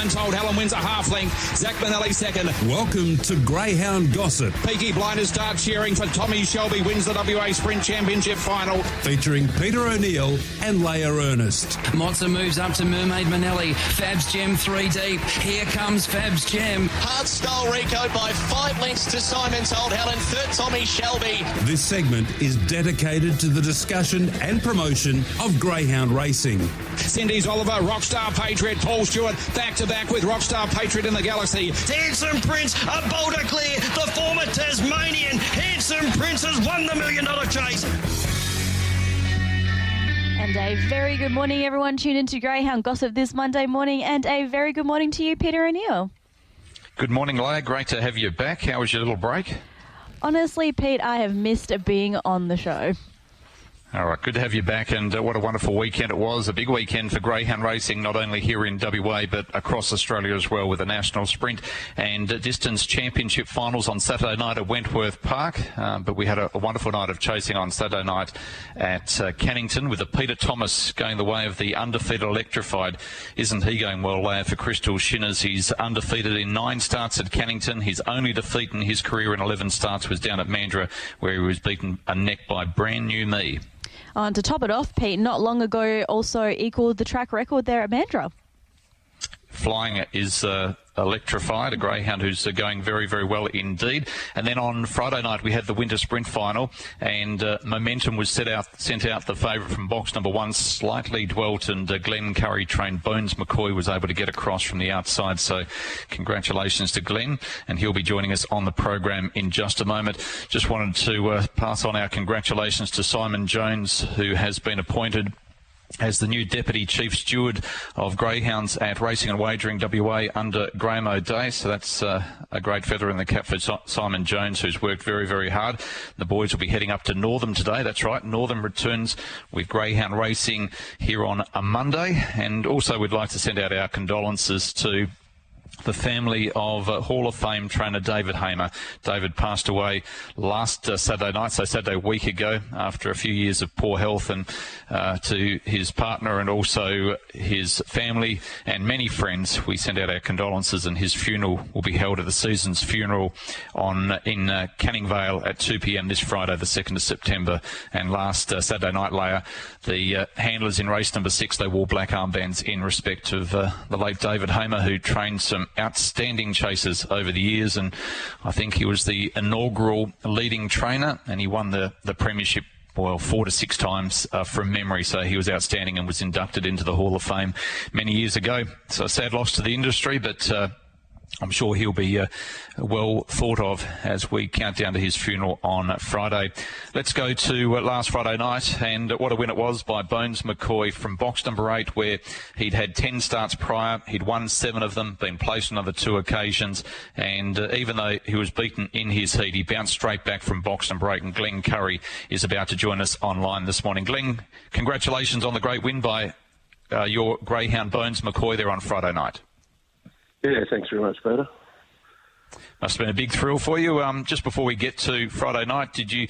Told Helen wins a half length. Zach Manelli second. Welcome to Greyhound Gossip. Peaky Blinders start cheering for Tommy Shelby wins the WA Sprint Championship final. Featuring Peter O'Neill and Leia Ernest. Mozza moves up to Mermaid Manelli. Fab's Gem 3 deep. Here comes Fab's Gem. Hard style Rico by 5 lengths to Simon Told Helen. Third Tommy Shelby. This segment is dedicated to the discussion and promotion of greyhound racing. Cindy's Oliver, Rockstar Patriot, Paul Stewart, back-to-back with Rockstar Patriot in the Galaxy. Handsome Prince, a bolder clear. The former Tasmanian Handsome Prince has won the $1 million chase. And a very good morning, everyone. Tune into Greyhound Gossip this Monday morning. And a very good morning to you, Peter O'Neill. Good morning, Leia. Great to have you back. How was your little break? Honestly, Pete, I have missed being on the show. All right, good to have you back, and what a wonderful weekend it was. A big weekend for greyhound racing, not only here in WA, but across Australia as well, with the National Sprint and Distance Championship finals on Saturday night at Wentworth Park. But we had a wonderful night of chasing on Saturday night at Cannington, with the Peter Thomas going the way of the undefeated Electrified. Isn't he going well, Leia, for Crystal Shinners? He's undefeated in 9 starts at Cannington. His only defeat in his career in 11 starts was down at Mandurah, where he was beaten a neck by Brand New Me. And to top it off, Pete, not long ago also equalled the track record there at Mandurah. Flying is Electrified, a greyhound who's going very, very well indeed. And then on Friday night we had the Winter Sprint final, and Momentum was sent out the favourite from box number 1, slightly dwelt, and Glen Currie trained Bones McCoy was able to get across from the outside. So congratulations to Glen, and he'll be joining us on the program in just a moment. Just wanted to pass on our congratulations to Simon Jones, who has been appointed as the new Deputy Chief Steward of Greyhounds at Racing and Wagering WA under Graham O'Day. So that's a great feather in the cap for Simon Jones, who's worked very, very hard. The boys will be heading up to Northam today. That's right, Northam returns with Greyhound Racing here on a Monday. And also we'd like to send out our condolences to the family of Hall of Fame trainer David Hamer. David passed away last Saturday night, so Saturday a week ago, after a few years of poor health. And to his partner and also his family and many friends, we send out our condolences, and his funeral will be held at the Seasons Funeral in Canning Vale at 2 p.m. this Friday, the 2nd of September. And last Saturday night, Leia, the handlers in race number 6, they wore black armbands in respect of the late David Hamer, who trained some outstanding chasers over the years, and I think he was the inaugural leading trainer, and he won the premiership 4 to 6 times from memory. So he was outstanding and was inducted into the Hall of Fame many years ago. So a sad loss to the industry, but I'm sure he'll be well thought of as we count down to his funeral on Friday. Let's go to last Friday night, and what a win it was by Bones McCoy from box number 8, where he'd had 10 starts prior. He'd won 7 of them, been placed on another 2 occasions, and even though he was beaten in his heat, he bounced straight back from box number 8, and Glen Currie is about to join us online this morning. Glen, congratulations on the great win by your greyhound Bones McCoy there on Friday night. Yeah, thanks very much, Peter. Must have been a big thrill for you. Just before we get to Friday night, did you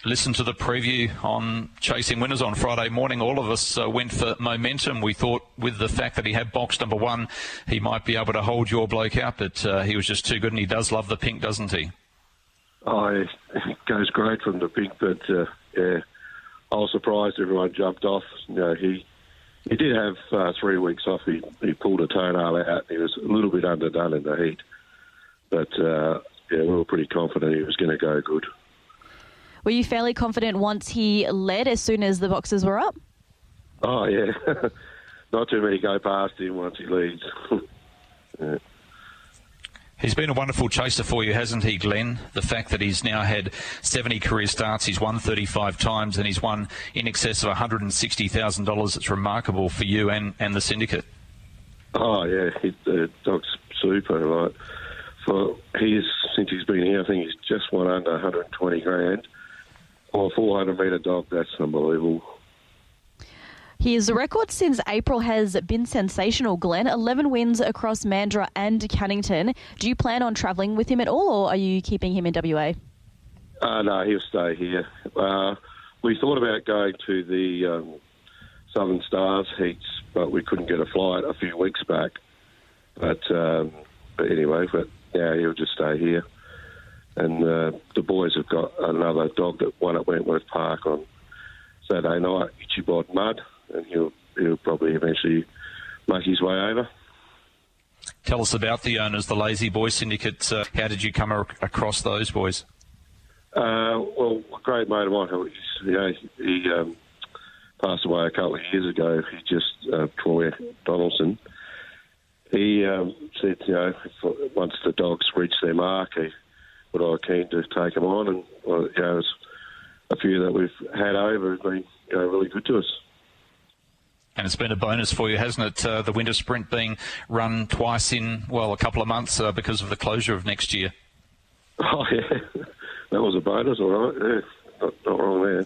listen to the preview on Chasing Winners on Friday morning? All of us went for Momentum. We thought with the fact that he had box number 1, he might be able to hold your bloke out, but he was just too good, and he does love the pink, doesn't he? Oh, it goes great from the pink, but yeah, I was surprised everyone jumped off. You know, he did have 3 weeks off. He pulled a toenail out. He was a little bit underdone in the heat. But, yeah, we were pretty confident he was going to go good. Were you fairly confident once he led as soon as the boxes were up? Oh, yeah. Not too many go past him once he leads. Yeah. He's been a wonderful chaser for you, hasn't he, Glenn? The fact that he's now had 70 career starts, he's won 35 times, and he's won in excess of $160,000. It's remarkable for you and the syndicate. Oh, yeah, the dog's super. Like, since he's been here, I think he's just won under 120 grand. For a 400-metre dog, that's unbelievable. His record since April has been sensational, Glenn. 11 wins across Mandurah and Cannington. Do you plan on travelling with him at all, or are you keeping him in WA? No, he'll stay here. We thought about going to the Southern Stars heats, but we couldn't get a flight a few weeks back. But anyway, now he'll just stay here. And the boys have got another dog that won at Wentworth Park on Saturday night, Itchy-Bod Mud, and he'll probably eventually make his way over. Tell us about the owners, the Lazy Boy Syndicate. How did you come across those boys? Well, a great mate of mine, he passed away a couple of years ago. He just, Troy Donaldson, he said, once the dogs reached their mark, he would I keen to take them on, and there's a few that we've had over have been really good to us. And it's been a bonus for you, hasn't it? The winter sprint being run twice in, a couple of months because of the closure of next year. Oh, yeah. That was a bonus, all right. Yeah, not wrong there.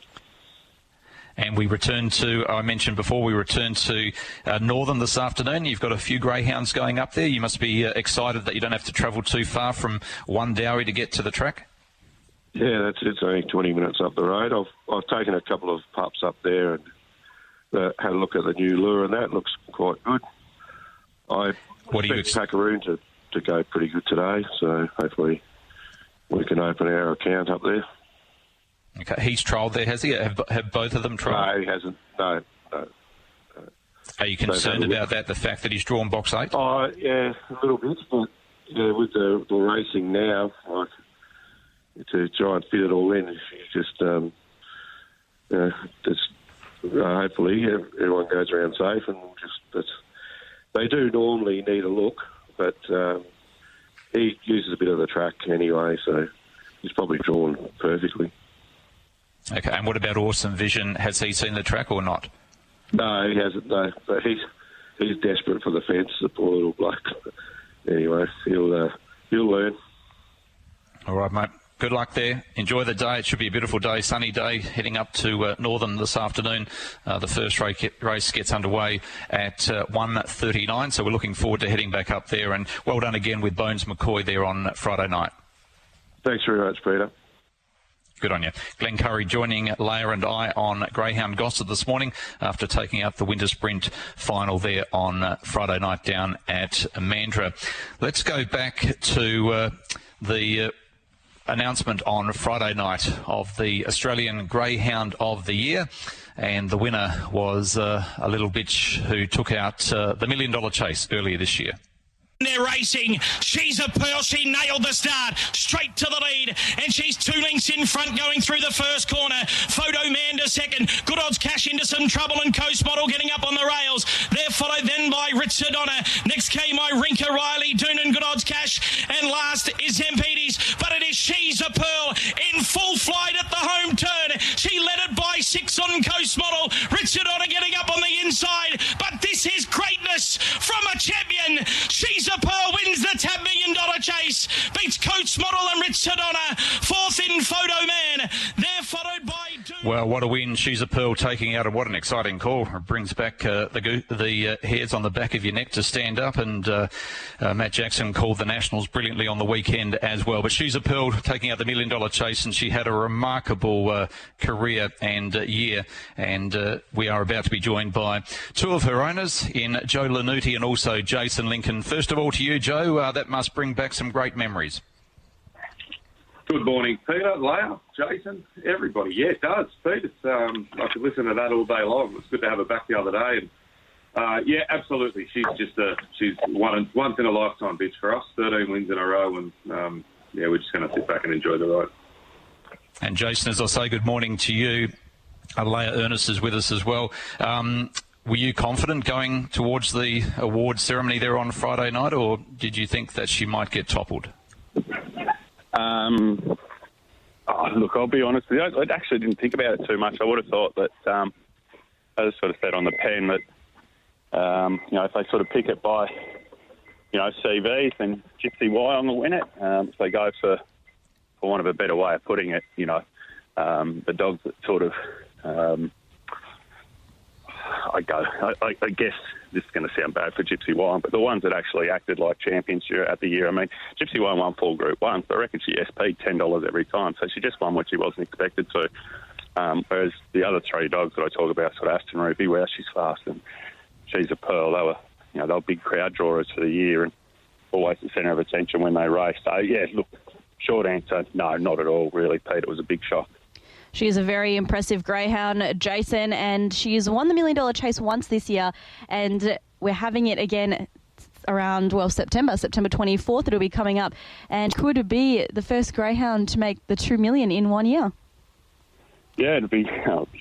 And we return to, I mentioned before, we return to Northern this afternoon. You've got a few greyhounds going up there. You must be excited that you don't have to travel too far from One Dowry to get to the track. Yeah, that's it. It's only 20 minutes up the road. I've taken a couple of pups up there and had a look at the new lure, and that looks quite good. I expect Packaroon to go pretty good today, so hopefully we can open our account up there. Okay, he's trialled there, has he? Have both of them trialled? No, he hasn't. No. Are you concerned about that, the fact that he's drawn box 8? Oh, yeah, a little bit, but with the racing now, to try and fit it all in, hopefully everyone goes around safe, and they do normally need a look, but he uses a bit of the track anyway, so he's probably drawn perfectly. Okay, and what about Awesome Vision? Has he seen the track or not? No, he hasn't, no, but he's desperate for the fence, the poor little bloke. Anyway, he'll learn. All right, mate. Good luck there. Enjoy the day. It should be a beautiful day, sunny day, heading up to Northern this afternoon. The first race gets underway at 1:39, so we're looking forward to heading back up there. And well done again with Bones McCoy there on Friday night. Thanks very much, Peter. Good on you. Glen Currie joining Leia and I on Greyhound Gossip this morning after taking out the winter sprint final there on Friday night down at Mandurah. Let's go back to the announcement on Friday night of the Australian Greyhound of the Year, and the winner was a little bitch who took out the $1 Million Chase earlier this year. They're racing. She's a Pearl. She nailed the start. Straight to the lead. And she's 2 lengths in front going through the first corner. Photo Man to second. Good Odds Cash into some trouble, and Coast Model getting up on the rails. They're followed then by Richard Honor. Next came Rinka Riley, Doonan, Good Odds Cash. And last is Zampedes. But it is She's a Pearl in full flight at the home turn. She led it by 6 on Coast Model. Richard Honor getting up on the inside. But this is greatness from a champion. She's a Pearl wins the Tab $1 Million Chase, beats Coates Model and Richard Honor. 4th in Photo Man. They're followed by... Well, what a win. She's a Pearl taking out, and what an exciting call. It brings back the hairs on the back of your neck to stand up, and Matt Jackson called the Nationals brilliantly on the weekend as well. But She's a Pearl taking out the $1 Million Chase, and she had a remarkable career and year, and we are about to be joined by 2 of her owners in Joe Lanutti and also Jason Lincoln. First of all to you, Joe, that must bring back some great memories. Good morning, Peter, Leia, Jason, everybody. Yeah, it does, Pete. It's, I could listen to that all day long. It was good to have her back the other day. And yeah, absolutely. She's she's once in a lifetime bitch for us. 13 wins in a row, and yeah, we're just going to sit back and enjoy the ride. And Jason, as I say, good morning to you. Leia Ernest is with us as well. Were you confident going towards the award ceremony there on Friday night, or did you think that she might get toppled? Look, I'll be honest with you. I actually didn't think about it too much. I would have thought that, I just sort of said on the pen that, if they sort of pick it by, CVs, then Gypsy Y will win it. If they go for want of a better way of putting it, the dogs that sort of, I guess this is going to sound bad for Gypsy Y, but the ones that actually acted like champions at the year. I mean, Gypsy Y won 4 Group 1s, but I reckon she SP'd $10 every time, so she just won what she wasn't expected to. Whereas the other 3 dogs that I talk about, sort of Aston Ruby, she's fast, and She's a Pearl. They were big crowd drawers for the year, and always the centre of attention when they race. So, yeah, look, short answer, no, not at all, really, Pete. It was a big shock. She is a very impressive greyhound, Jason, and she's won the $1 Million Chase once this year, and we're having it again around, September 24th. It'll be coming up, and could be the first greyhound to make the $2 million in 1 year. Yeah, it'd be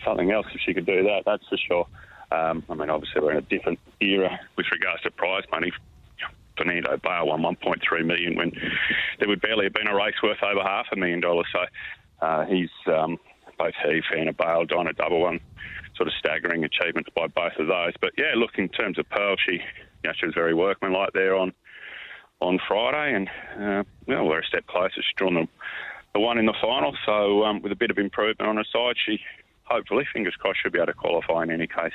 something else if she could do that, that's for sure. I mean, obviously we're in a different era with regards to prize money. Fernando Bale won $1.3 million when there would barely have been a race worth over $500,000. So he's both he, Fana Bale, Dinah Double One, sort of staggering achievements by both of those. But yeah, look, in terms of Pearl, she was very workmanlike there on Friday, and we're a step closer. She's drawn the one in the final, so with a bit of improvement on her side, she hopefully, fingers crossed, should be able to qualify in any case.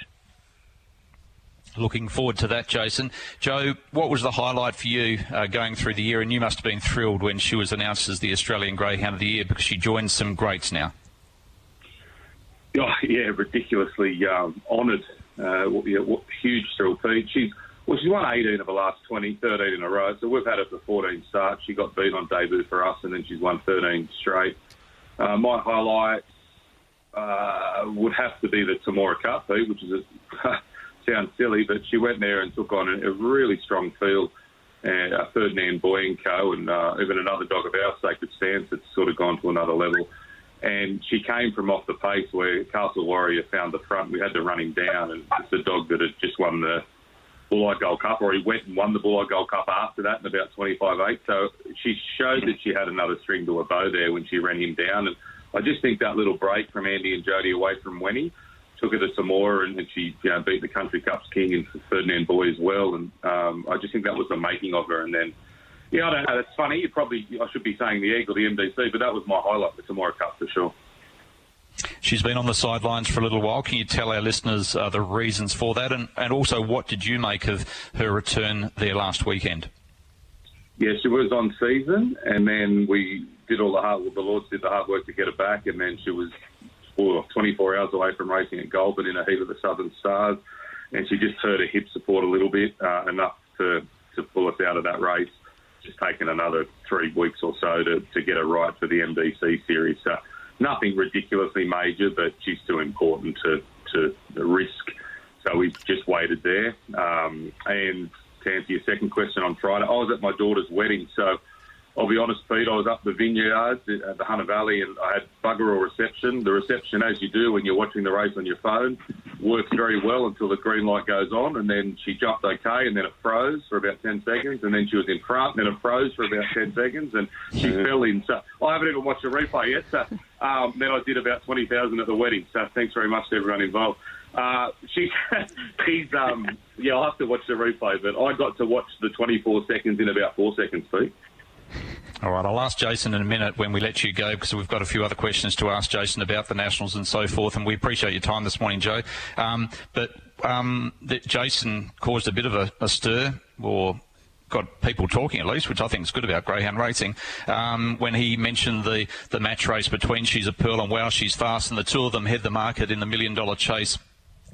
Looking forward to that, Jason. Joe, what was the highlight for you going through the year? And you must have been thrilled when she was announced as the Australian Greyhound of the Year, because she joins some greats now. Oh, yeah, ridiculously honoured. What huge thrill, Pete. She's won 18 of the last 13 in a row. So we've had her for 14 starts. She got beat on debut for us, and then she's won 13 straight. My highlight would have to be the Tamora Cup, Pete, which is sounds silly, but she went there and took on a really strong field. And Ferdinand Boy and Co. and even another dog of ours, Sacred Stance, that's sort of gone to another level. And she came from off the pace where Castle Warrior found the front. We had to run him down, and it's a dog that had just won the Bulleye Gold Cup, or he went and won the Bulleye Gold Cup after that in about 25.8. So she showed that she had another string to her bow there when she ran him down. And I just think that little break from Andy and Jody away from Wenny took her to Samoa, and she beat the Country Cup's king and Ferdinand Boy as well. And I just think that was the making of her. And then, I don't know, that's funny. I should be saying the Eagle, the MDC, but that was my highlight, the Tamora Cup for sure. She's been on the sidelines for a little while. Can you tell our listeners the reasons for that? And also, what did you make of her return there last weekend? Yeah, she was on season, and then we did all the Lords did the hard work to get her back, and then she was 24 hours away from racing at Goulburn in a heat of the Southern Stars, and she just hurt her hip support a little bit, enough to pull us out of that race. Just taken another 3 weeks or so to get her right for the MDC series. So nothing ridiculously major, but she's too important to risk. So we've just waited there. And to answer your second question, on Friday, I was at my daughter's wedding, so I'll be honest, Pete, I was up the vineyards at the Hunter Valley, and I had bugger all reception. The reception, as you do when you're watching the race on your phone, works very well until the green light goes on, and then she jumped okay, and then it froze for about 10 seconds, and then she was in front, and then it froze for about 10 seconds, and she fell in. So I haven't even watched the replay yet. So then I did about 20,000 at the wedding. So thanks very much to everyone involved. I'll have to watch the replay, but I got to watch the 24 seconds in about 4 seconds, Pete. All right, I'll ask Jason in a minute when we let you go, because we've got a few other questions to ask Jason about the Nationals and so forth, and we appreciate your time this morning, Joe. That Jason caused a bit of a stir, or got people talking at least, which I think is good about greyhound racing, when he mentioned the match race between She's a Pearl and Wow She's Fast, and the two of them head the market in the $1 Million Chase.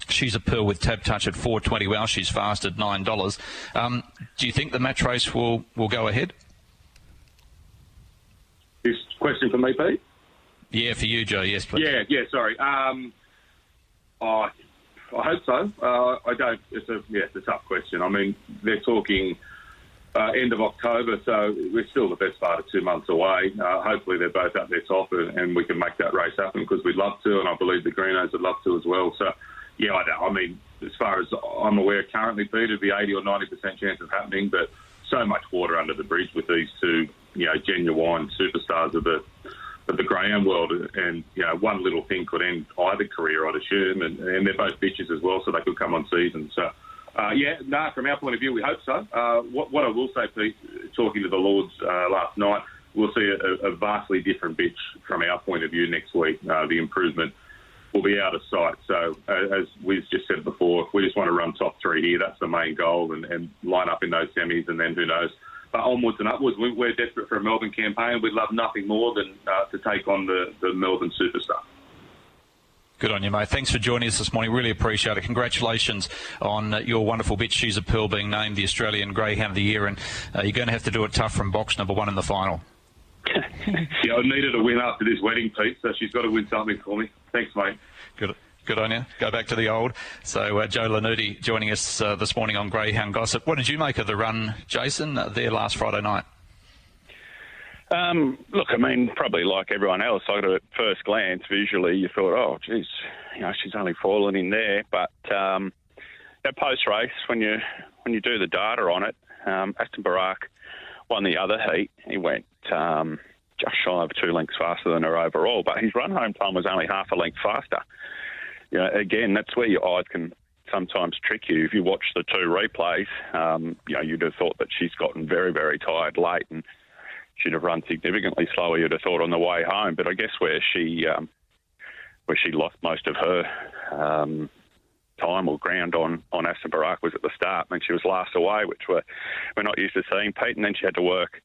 She's a Pearl with Tab Touch at $4.20, Wow She's Fast at $9. Do you think the match race will go ahead? This question for me, Pete? Yeah, for you, Joe. Yes, please. Yeah. Sorry. I hope so. I don't. It's a tough question. I mean, they're talking end of October, so we're still the best part of 2 months away. Hopefully, they're both at their top, and we can make that race happen, because we'd love to, and I believe the Greenos would love to as well. So, yeah, I don't. I mean, as far as I'm aware, currently, Pete, it'd be 80 or 90% chance of happening, but so much water under the bridge with these two, genuine superstars of the greyhound world, and one little thing could end either career, I'd assume, and they're both bitches as well, so they could come on season. So, from our point of view, we hope so. What I will say, Pete, talking to the Lords last night, we'll see a vastly different bitch from our point of view next week. The improvement will be out of sight. So, as we've just said before, we just want to run top three here. That's the main goal, and line up in those semis, and then who knows. But onwards and upwards, we're desperate for a Melbourne campaign. We'd love nothing more than to take on the Melbourne superstar. Good on you, mate. Thanks for joining us this morning. Really appreciate it. Congratulations on your wonderful bitch, She's a Pearl, being named the Australian Greyhound of the Year, and you're going to have to do it tough from box number 1 in the final. Yeah, I needed a win after this wedding, Pete, so she's got to win something for me. Thanks, mate. Good on you. Go back to the old. So Joe Lanutti joining us this morning on Greyhound Gossip. What did you make of the run, Jason, there last Friday night? Look, I mean, probably like everyone else, I got at first glance, visually, you thought, oh, geez, she's only fallen in there. But post-race, when you do the data on it, Aston Barak won the other heat. He went just shy of 2 lengths faster than her overall, but his run home time was only half a length faster. Again, that's where your eyes can sometimes trick you. If you watch the 2 replays, you'd have thought that she's gotten very, very tired late and should have run significantly slower, you'd have thought, on the way home. But I guess where she lost most of her time or ground on Aston Barak was at the start. I mean, she was last away, which we're not used to seeing, Pete, and then she had to work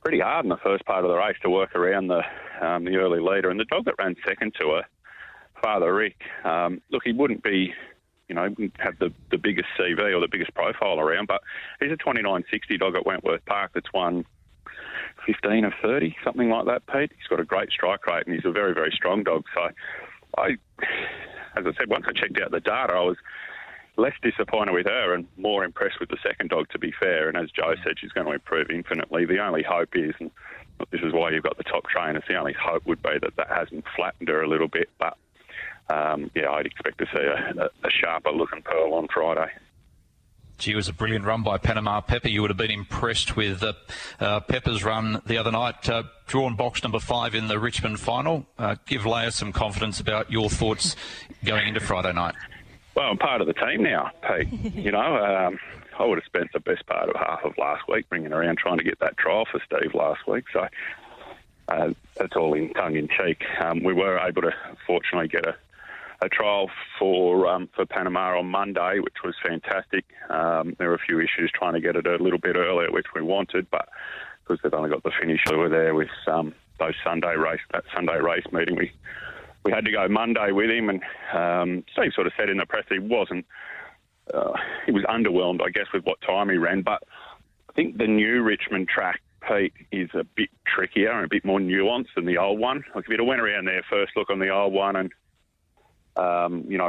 pretty hard in the first part of the race to work around the early leader. And the dog that ran second to her, Father Rick, look, he wouldn't be, wouldn't have the biggest CV or the biggest profile around, but he's a 29.60 dog at Wentworth Park that's won 15 of 30, something like that, Pete. He's got a great strike rate and he's a very, very strong dog. So as I said, once I checked out the data, I was less disappointed with her and more impressed with the second dog, to be fair. And as Joe said, she's going to improve infinitely. The only hope is, and this is why you've got the top trainers, the only hope would be that hasn't flattened her a little bit. But, I'd expect to see a sharper looking Pearl on Friday. Gee, it was a brilliant run by Panama Pepper. You would have been impressed with Pepper's run the other night. Drawn box number 5 in the Richmond final. Give Leia some confidence about your thoughts going into Friday night. Well, I'm part of the team now, Pete. I would have spent the best part of half of last week bringing around trying to get that trial for Steve last week. So that's all in tongue-in-cheek. We were able to, fortunately, get a trial for Panama on Monday, which was fantastic. There were a few issues trying to get it a little bit earlier, which we wanted, but because they've only got the finish over there with that Sunday race meeting, we had to go Monday with him. And Steve sort of said in the press he wasn't. He was underwhelmed, I guess, with what time he ran. But I think the new Richmond track, Pete, is a bit trickier and a bit more nuanced than the old one. Like if you'd have went around there first look on the old one and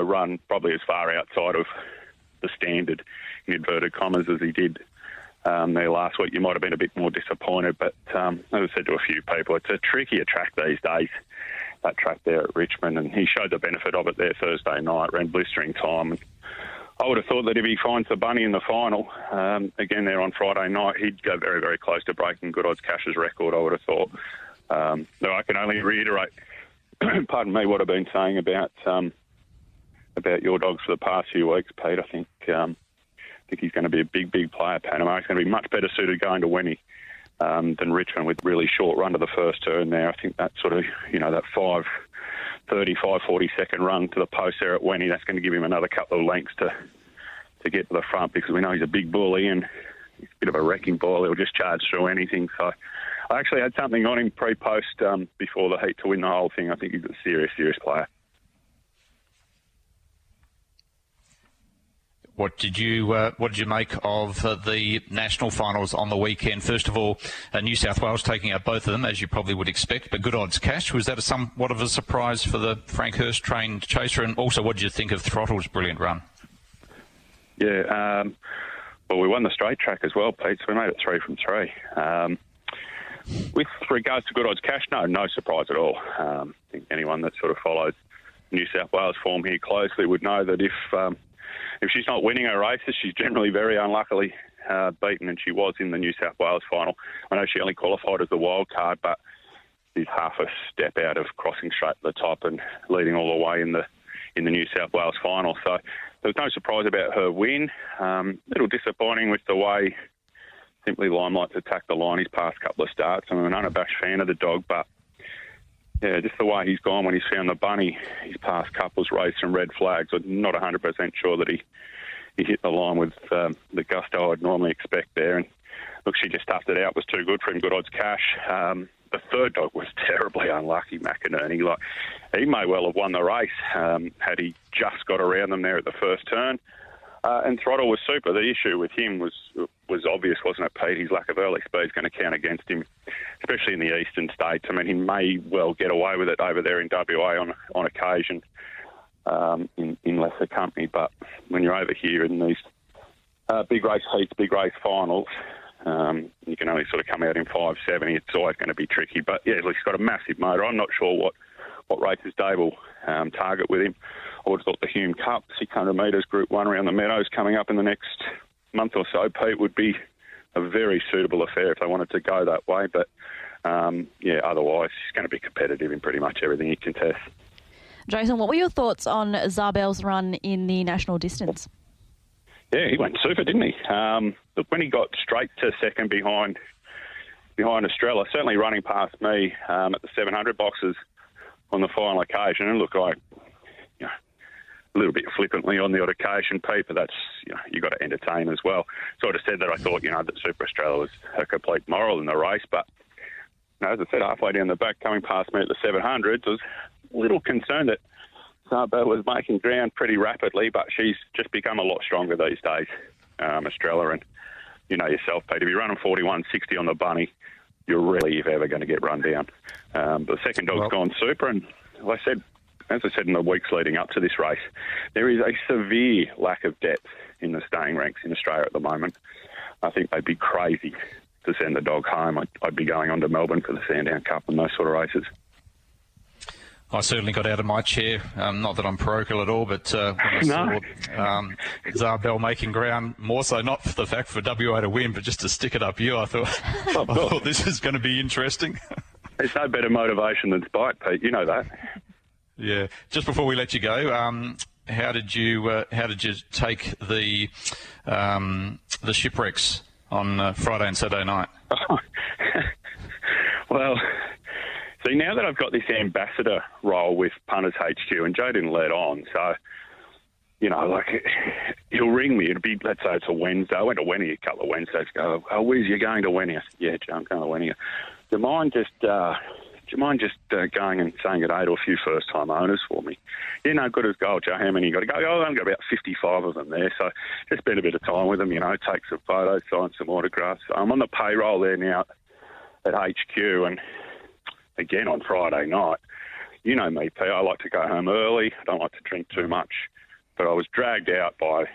run probably as far outside of the standard, in inverted commas, as he did there last week, you might have been a bit more disappointed. But as I said to a few people, it's a trickier track these days, that track there at Richmond, and he showed the benefit of it there Thursday night, ran blistering time. And I would have thought that if he finds the bunny in the final, again there on Friday night, he'd go very, very close to breaking Good Odds Cash's record, I would have thought. Though I can only reiterate, pardon me, what I've been saying about your dogs for the past few weeks, Pete. I think he's going to be a big, big player. Panama. He's going to be much better suited going to Wenny than Richmond with really short run to the first turn there. I think that sort of, that 5:40 second run to the post there at Wenny, that's going to give him another couple of lengths to get to the front, because we know he's a big bully and he's a bit of a wrecking ball. He'll just charge through anything. So I actually had something on him pre-post before the heat to win the whole thing. I think he's a serious, serious player. What did you make of the national finals on the weekend? First of all, New South Wales taking out both of them, as you probably would expect, but Good Odds Cash, was that somewhat of a surprise for the Frank Hurst trained chaser? And also, what did you think of Throttle's brilliant run? Yeah, well, we won the straight track as well, Pete, so we made it 3 from 3. With regards to Good Odds Cash, no surprise at all. I think anyone that sort of follows New South Wales form here closely would know that if she's not winning her races, she's generally very unluckily beaten, and she was in the New South Wales final. I know she only qualified as the wild card, but she's half a step out of crossing straight to the top and leading all the way in the New South Wales final. So there was no surprise about her win. A little disappointing with the way Simply Limelight's attacked the line his past couple of starts. I'm an unabashed fan of the dog, but yeah, just the way he's gone when he's found the bunny, his past couples raised some red flags. I'm not 100% sure that he hit the line with the gusto I'd normally expect there. And look, she just stuffed it out. Was too good for him. Good odds cash. The third dog was terribly unlucky, McInerney. Like, he may well have won the race had he just got around them there at the first turn. And Throttle was super. The issue with him was obvious, wasn't it, Pete? His lack of early speed is going to count against him, especially in the eastern states. I mean, he may well get away with it over there in WA on occasion in lesser company. But when you're over here in these big race heats, big race finals, you can only sort of come out in 570. It's always going to be tricky. But, yeah, he's got a massive motor. I'm not sure what races Dave will target with him. I would have thought the Hume Cup, 600 metres, Group 1 around the Meadows coming up in the next month or so, Pete, would be a very suitable affair if they wanted to go that way. But, otherwise, he's going to be competitive in pretty much everything he contests. Jason, what were your thoughts on Zabel's run in the national distance? Yeah, he went super, didn't he? Look, when he got straight to second behind Estrella, certainly running past me at the 700 boxes on the final occasion, and look, a little bit flippantly on the odd occasion, Pete, but that's, you got to entertain as well. Sort of said that I thought, that Super Australia was a complete moral in the race, but as I said, halfway down the back, coming past me at the 700s, I was a little concerned that Zabel was making ground pretty rapidly, but she's just become a lot stronger these days, Estrella, and you know yourself, Pete, if you're running 41.60 on the bunny, you're rarely, if ever, going to get run down. The second dog's gone super, and as I said in the weeks leading up to this race, there is a severe lack of depth in the staying ranks in Australia at the moment. I think they'd be crazy to send the dog home. I'd be going on to Melbourne for the Sandown Cup and those sort of races. I certainly got out of my chair, not that I'm parochial at all, but when I saw Zabel making ground, more so not for the fact for WA to win, but just to stick it up you, I thought this is going to be interesting. There's no better motivation than spite, Pete. You know that. Yeah. Just before we let you go, how did you take the shipwrecks on Friday and Saturday night? Well, see, now that I've got this ambassador role with Punters HQ, and Joe didn't let on, so, he'll ring me. It'll be, let's say it's a Wednesday. I went to Wenny a couple of Wednesdays ago. Oh, where's you going to Wenny? I said, yeah, Joe, I'm going to Wenny. Do you mind just going and saying good day to a few first-time owners for me? Yeah, no, good as gold, Joe. How many you got to go? Oh, I've got about 55 of them there, so just spend a bit of time with them, take some photos, sign some autographs. I'm on the payroll there now at HQ, and again on Friday night, you know me, P, I like to go home early. I don't like to drink too much, but I was dragged out by,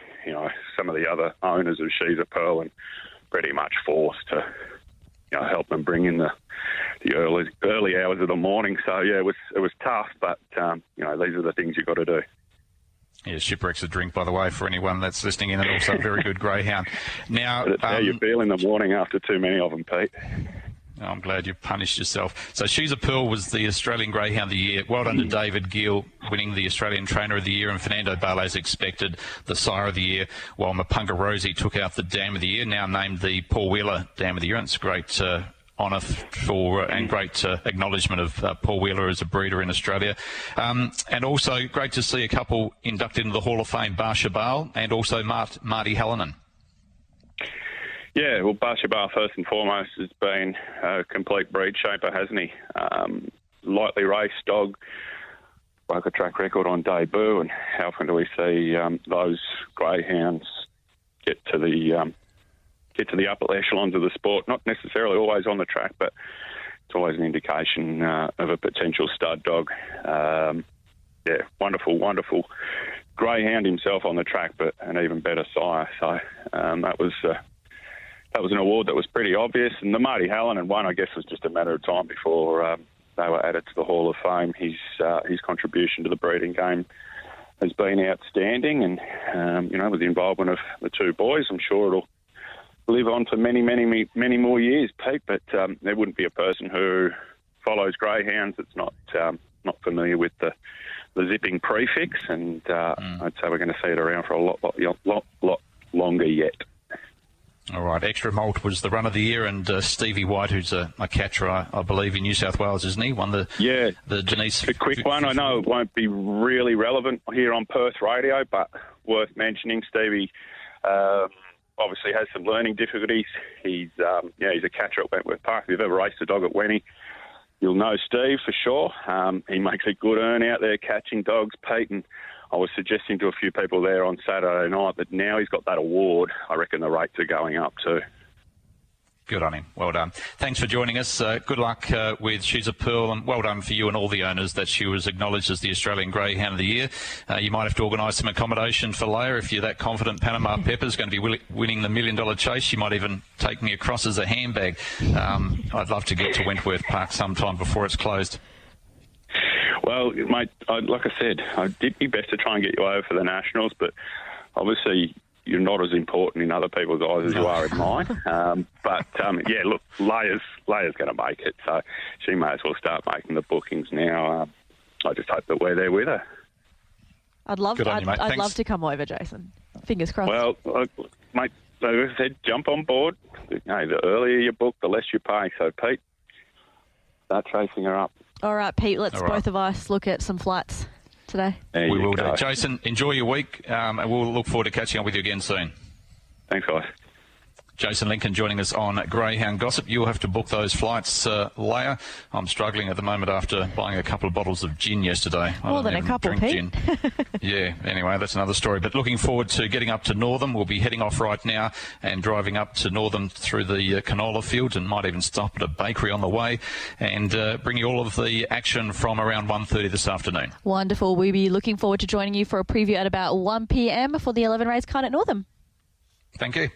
some of the other owners of She's a Pearl and pretty much forced to, help them bring in the early hours of the morning. So yeah, it was tough, but these are the things you've got to do. Yeah, shipwreck's a drink, by the way, for anyone that's listening in, and also a very good greyhound. Now, but it's how you feel in the morning after too many of them, Pete. I'm glad you punished yourself. So She's a Pearl was the Australian Greyhound of the Year. Well done to David Gill, winning the Australian Trainer of the Year, and Fernando Bale, as expected, the Sire of the Year, while Mapunga Rosie took out the Dam of the Year, now named the Paul Wheeler Dam of the Year. And it's a great honour for and great acknowledgement of Paul Wheeler as a breeder in Australia. And also great to see a couple inducted into the Hall of Fame, Barsha Bale and also Marty Hallinan. Yeah, well, Barsha Bale, first and foremost, has been a complete breed shaper, hasn't he? Lightly raced dog, broke a track record on debut, and how often do we see those greyhounds get to the upper echelons of the sport? Not necessarily always on the track, but it's always an indication of a potential stud dog. Wonderful, wonderful greyhound himself on the track, but an even better sire. So that was an award that was pretty obvious. And the Marty Hallinan one, I guess, was just a matter of time before they were added to the Hall of Fame. His contribution to the breeding game has been outstanding, and with the involvement of the two boys, I'm sure it'll live on for many, many, many more years, Pete. But there wouldn't be a person who follows greyhounds that's not familiar with the zipping prefix, and I'd say we're going to see it around for a lot longer yet. All right, Extra Malt was the run of the year, and Stevie White, who's a catcher, I believe, in New South Wales, isn't he? Won the Denise. A quick one. I know it won't be really relevant here on Perth radio, but worth mentioning. Stevie, I obviously has some learning difficulties. He's a catcher at Wentworth Park. If you've ever raced a dog at Wenny, you'll know Steve for sure. He makes a good earn out there catching dogs, Pete, and I was suggesting to a few people there on Saturday night that now he's got that award, I reckon the rates are going up too. Good on him. Well done. Thanks for joining us. Good luck with She's a Pearl, and well done for you and all the owners that she was acknowledged as the Australian Greyhound of the Year. You might have to organise some accommodation for Leia if you're that confident Panama Pepper's going to be winning the $1 million chase. She might even take me across as a handbag. I'd love to get to Wentworth Park sometime before it's closed. Well, mate, like I said, I did my best to try and get you over for the Nationals, but obviously you're not as important in other people's eyes as you are in mine. Look, Leia's going to make it, so she may as well start making the bookings now. I just hope that we're there with her. I'd love to come over, Jason. Fingers crossed. Well, mate, like I said, jump on board. Hey, the earlier you book, the less you pay. So, Pete, start chasing her up. All right, Pete, let's both of us look at some flights today. We will do. Jason, enjoy your week, and we'll look forward to catching up with you again soon. Thanks, guys. Jason Lincoln joining us on Greyhound Gossip. You'll have to book those flights, Leia. I'm struggling at the moment after buying a couple of bottles of gin yesterday. More than a couple, Pete. Yeah, anyway, that's another story. But looking forward to getting up to Northam. We'll be heading off right now and driving up to Northam through the canola fields, and might even stop at a bakery on the way, and bring you all of the action from around 1:30 this afternoon. Wonderful. We'll be looking forward to joining you for a preview at about 1 p.m. for the 11 race card at Northam. Thank you.